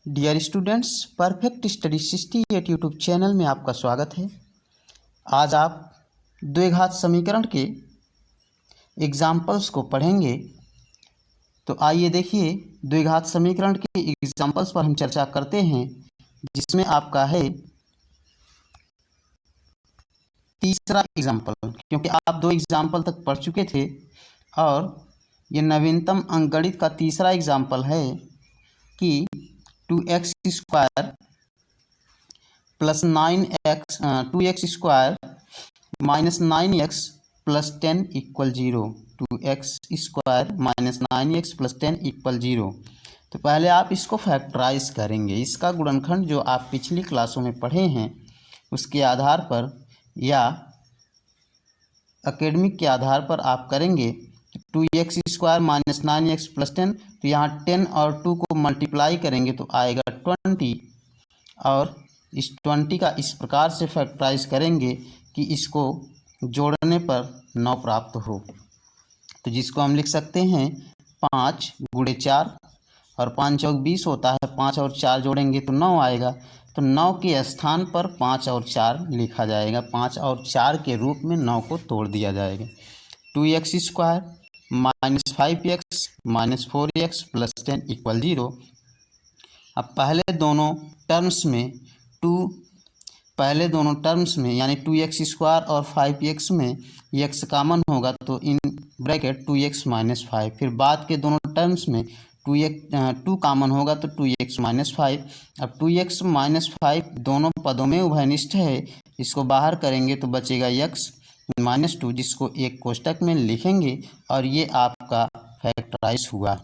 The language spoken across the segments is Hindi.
Dear students, perfect study 68 YouTube channel में आपका स्वागत है। आज आप द्विघात समीकरण के एग्जाम्पल्स को पढ़ेंगे। तो आइए देखिए, द्विघात समीकरण के एग्जाम्पल्स पर हम चर्चा करते हैं, जिसमें आपका है तीसरा एग्जाम्पल। क्योंकि आप 2 एग्जाम्पल तक पढ़ चुके थे और ये नवीनतम अंकगणित का तीसरा एग्जाम्पल है कि 2x square plus 2x square minus 9x plus 10 equal 0। 2x square minus 9x plus 10 equal 0। तो पहले आप इसको फैक्टराइज करेंगे। इसका गुणनखंड जो आप पिछली क्लासों में पढ़े हैं उसके आधार पर या एकेडमिक के आधार पर आप करेंगे। 2x square minus 9x plus 10, तो यहाँ 10 और 2 को मल्टीप्लाई करेंगे तो आएगा 20, और इस 20 का इस प्रकार से फैक्टराइज करेंगे कि इसको जोड़ने पर 9 प्राप्त हो। तो जिसको हम लिख सकते हैं 5 गुणे 4, और 5 चौक 20 होता है, 5 और 4 जोड़ेंगे तो 9 आएगा। तो 9 के स्थान पर 5 और 4 लिखा जाएगा। 5 और 4 के रूप में 9 को तोड़ दिया जाएगा। 2x square minus 5x minus 4x plus 10 equal 0। अब पहले दोनों टर्म्स में यानी 2x स्क्वायर और 5x में x कामन होगा तो इन ब्रैकेट 2x माइनस 5। फिर बाद के दोनों टर्म्स में 2 कामन होगा तो 2x माइनस 5। अब 2x माइनस 5 दोनों पदों में उभयनिष्ठ है, इसको बाहर करेंगे तो बचेगा x माइनस 2, जिसको एक कोष्टक में लिखेंगे और ये आपका फैक्टराइज हुआ।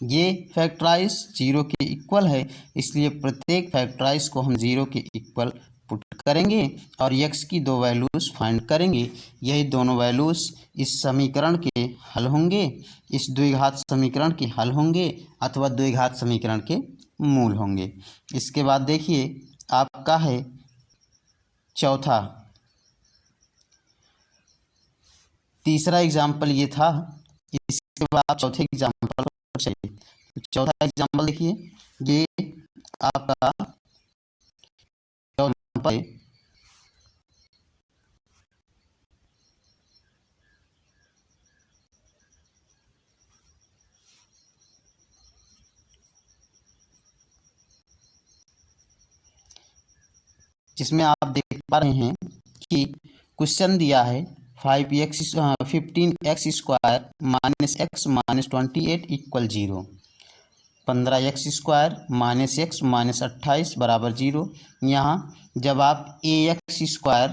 ये फैक्टराइज 0 के इक्वल है, इसलिए प्रत्येक फैक्टराइज को हम 0 के इक्वल पुट करेंगे और x की 2 वैल्यूज़ फाइंड करेंगे। यही दोनों वैल्यूज़ इस समीकरण के हल होंगे, इस द्विघात समीकरण के हल होंगे अथवा द्विघात समीकरण के मूल होंगे। इसके बाद देखिए आपका है चौथा, तीसरा एग्जाम्पल ये था। इसके बाद चौथे एग्जाम्पल पर चलिए। चौथा एग्जाम्पल देखिए, ये आपका एग्जाम्पल है जिसमें आप देख पा रहे हैं कि क्वेश्चन दिया है 15x square minus x minus 28 equal 0। 15x square minus x minus 28 बराबर 0। यहाँ जब आप ax square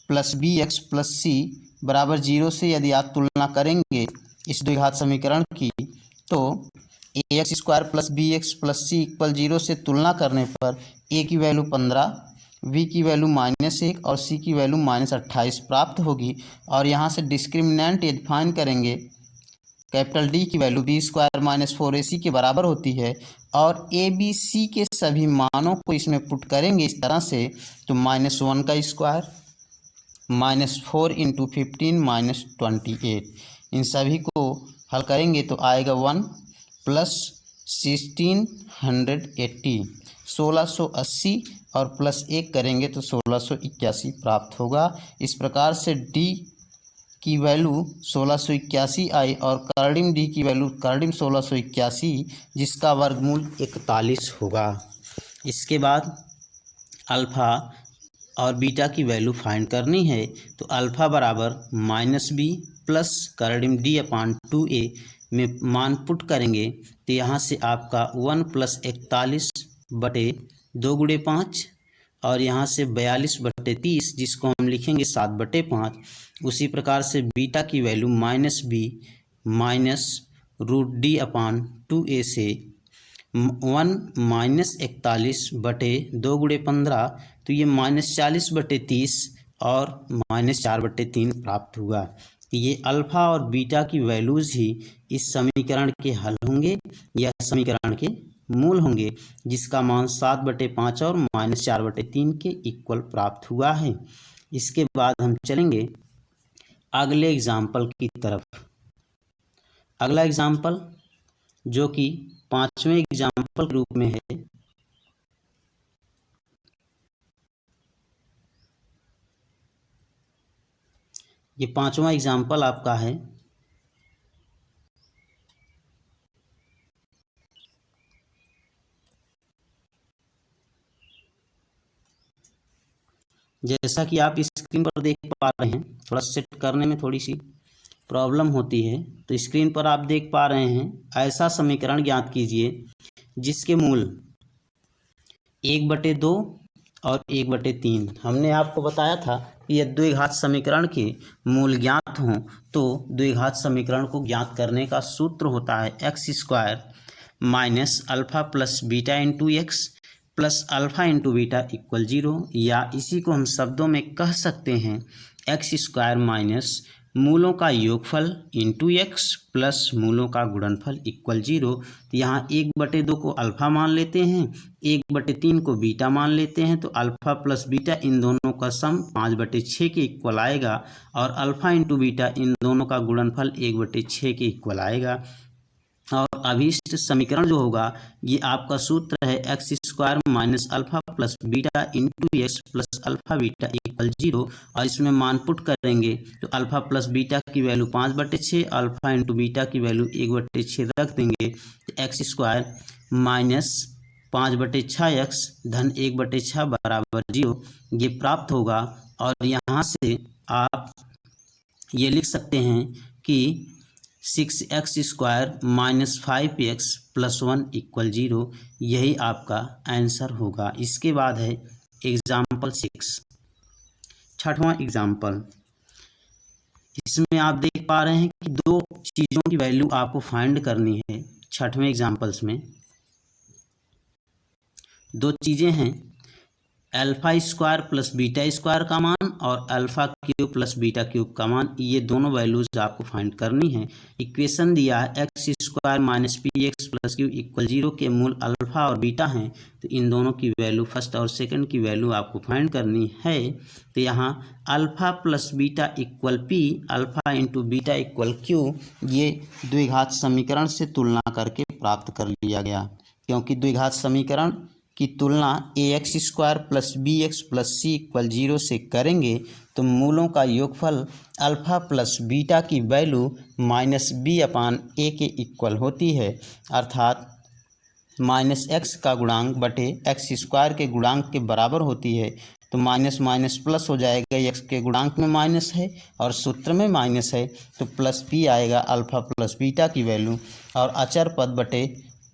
plus bx plus c बराबर 0 से यदि आप तुलना करेंगे इस द्विघात समीकरण की, तो ax square plus bx plus c equal 0 से तुलना करने पर a की वैल्यू 15, v की वैल्यू -1 और c की वैल्यू -28 प्राप्त होगी। और यहाँ से डिस्क्रिमिनेंट यदि फाइंड करेंगे, कैपिटल D की value b square minus 4ac के बराबर होती है, और a b c के सभी मानों को इसमें पुट करेंगे इस तरह से, तो -1 का स्क्वायर -4 इंटू 15 माइनस 28, इन सभी को हल करेंगे तो आएगा 1 प्लस 1680 1680 और प्लस 1 करेंगे तो 1681 प्राप्त होगा। इस प्रकार से D की वैल्यू 1681 आई और कार्डिम D की वैल्यू कार्डिम 1681, जिसका वर्गमूल 41 होगा। इसके बाद अल्फ़ा और बीटा की वैल्यू फाइंड करनी है, तो अल्फ़ा बराबर -b plus कार्डिम D upon 2a में मान पुट करेंगे तो यहाँ से आपका 1 प्लस 41 बटे 2 गुणे 5, और यहाँ से 42 बटे 30, जिसको हम लिखेंगे 7 बटे 5। उसी प्रकार से बीटा की value -b minus root d upon 2a से 1 माइनस 41 बटे 2 गुणे 15, तो ये -40 बटे 30 और -4 बटे 3 प्राप्त हुआ। ये अल्फ़ा और बीटा की वैल्यूज़ ही इस समीकरण के हल होंगे या समीकरण के मूल होंगे, जिसका मान 7 बटे 5 और -4 बटे 3 के इक्वल प्राप्त हुआ है। इसके बाद हम चलेंगे अगले एग्जाम्पल की तरफ। अगला एग्जाम्पल जो कि पांचवें एग्जाम्पल के रूप में है। ये पांचवा एग्जाम्पल आपका है। जैसा कि आप स्क्रीन पर देख पा रहे हैं, थोड़ा सेट करने में थोड़ी सी प्रॉब्लम होती है। तो स्क्रीन पर आप देख पा रहे हैं, ऐसा समीकरण ज्ञात कीजिए जिसके मूल 1/2 और 1/3। हमने आपको बताया था कि यदि द्विघात समीकरण के मूल ज्ञात हों तो द्विघात समीकरण को ज्ञात करने का सूत्र होता है x² minus alpha plus beta into x plus alpha into beta equal 0, या इसी को हम शब्दों में कह सकते हैं x² माइनस मूलों का योगफल इंटू एक्स प्लस मूलों का गुणनफल इक्वल 0। तो यहाँ 1/2 को अल्फ़ा मान लेते हैं, 1/3 को बीटा मान लेते हैं, तो अल्फ़ा प्लस बीटा इन दोनों का सम 5/6 के इक्वल आएगा, और अल्फ़ा इंटू बीटा इन दोनों का गुणनफल 1/6 के इक्वल आएगा। और अभीष्ट समीकरण जो होगा ये आपका सूत्र है x² minus alpha plus beta into x plus alpha beta equal 0, और इसमें मान पुट करेंगे तो अल्फ़ा प्लस बीटा की वैल्यू 5/6, अल्फ़ा इंटू बीटा की वैल्यू 1/6 रख देंगे, तो x² माइनस 5/6x धन 1/6 बराबर 0 ये प्राप्त होगा। और यहाँ से आप ये लिख सकते हैं कि 6x² minus 5x plus 1 equal 0, यही आपका आंसर होगा। इसके बाद है एग्जाम्पल 6, छठवां एग्जाम्पल। इसमें आप देख पा रहे हैं कि दो चीज़ों की वैल्यू आपको फाइंड करनी है। छठवें एग्जाम्पल्स में दो चीज़ें हैं, α² प्लस β² का मान और α³ प्लस β³ का मान। ये दोनों वैल्यूज आपको फाइंड करनी है। इक्वेशन दिया है x² minus px plus q equal 0 के मूल अल्फ़ा और बीटा हैं, तो इन दोनों की वैल्यू फर्स्ट और सेकंड की वैल्यू आपको फाइंड करनी है। तो यहाँ alpha plus beta equal p, alpha into beta equal q, ये द्विघात समीकरण से तुलना करके प्राप्त कर लिया गया। क्योंकि द्विघात समीकरण की तुलना ax² plus bx plus c equal 0 से करेंगे तो मूलों का योगफल अल्फ़ा प्लस बीटा की वैल्यू माइनस b/a के इक्वल होती है, अर्थात माइनस x का गुणांक बटे x² के गुणांक के बराबर होती है। तो माइनस माइनस प्लस हो जाएगा, x के गुणांक में माइनस है और सूत्र में माइनस है, तो प्लस p आएगा अल्फ़ा प्लस बीटा की वैल्यू, और अचर पद बटे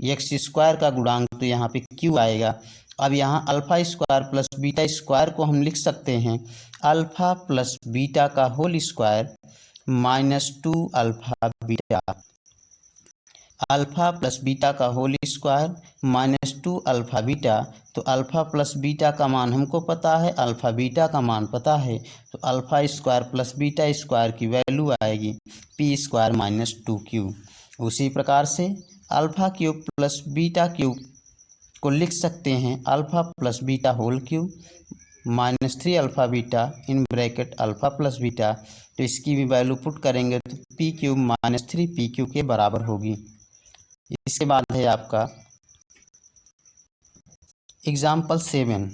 x² का गुणांक, तो यहाँ पे q आएगा। अब यहाँ α² प्लस β² को हम लिख सकते हैं अल्फ़ा प्लस बीटा का whole square minus 2 alpha beta, alpha plus beta का whole square minus 2 alpha beta. तो अल्फ़ा प्लस बीटा का मान हमको पता है, अल्फ़ा बीटा का मान पता है, तो α² प्लस β² की वैल्यू आएगी p² माइनस 2q। उसी प्रकार से α³ प्लस β³ को लिख सकते हैं alpha plus beta whole cube minus 3 alpha beta in bracket alpha plus beta. तो इसकी भी वैल्यू पुट करेंगे तो p³ माइनस 3pq के बराबर होगी। इसके बाद है आपका एग्जाम्पल 7।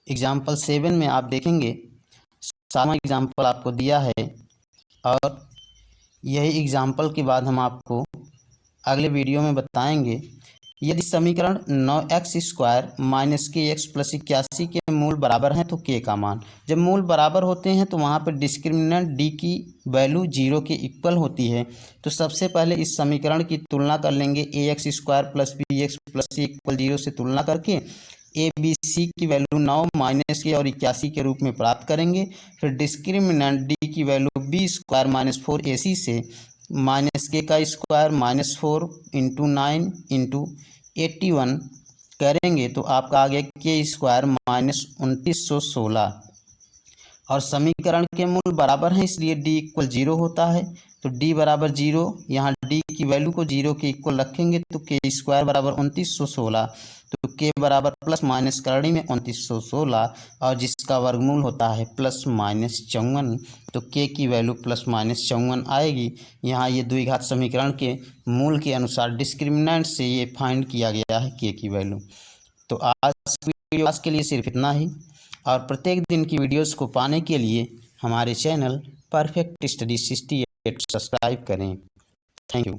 एग्जाम्पल 7 में आप देखेंगे 7वां एग्जाम्पल आपको दिया है, और यही एग्जाम्पल के बाद हम आपको अगले वीडियो में बताएंगे यदि समीकरण 9x² माइनस kx प्लस 81 के मूल बराबर हैं तो k का मान। जब मूल बराबर होते हैं तो वहाँ पर डिस्क्रिमिनेंट d की वैल्यू 0 के इक्वल होती है। तो सबसे पहले इस समीकरण की तुलना कर लेंगे ax² plus bx plus c equal 0 से तुलना करके a b c की वैल्यू 9 माइनस k और 81 के रूप में प्राप्त करेंगे। फिर डिस्क्रिमिनेंट d की वैल्यू b² माइनस 4ac से माइनस k का स्क्वायर माइनस 4 इंटू 9 इंटू 81 करेंगे तो आपका आ गया k² माइनस 2916, और समीकरण के मूल बराबर हैं, इसलिए d इक्वल 0 होता है। तो d बराबर 0, यहाँ d की वैल्यू को 0 के इक्वल रखेंगे तो k स्क्वायर बराबर 2916, तो k बराबर प्लस माइनस करड़ी में 2916 और जिसका वर्गमूल होता है प्लस माइनस 54, तो k की वैल्यू प्लस माइनस 54 आएगी। यहाँ ये द्विघात समीकरण के मूल के अनुसार डिस्क्रिमिनेंट से ये फाइंड किया गया है k की वैल्यू। तो आज के लिए सिर्फ इतना ही, और प्रत्येक दिन की वीडियोस को पाने के लिए हमारे चैनल परफेक्ट स्टडी 68 सब्सक्राइब करें। Thank you.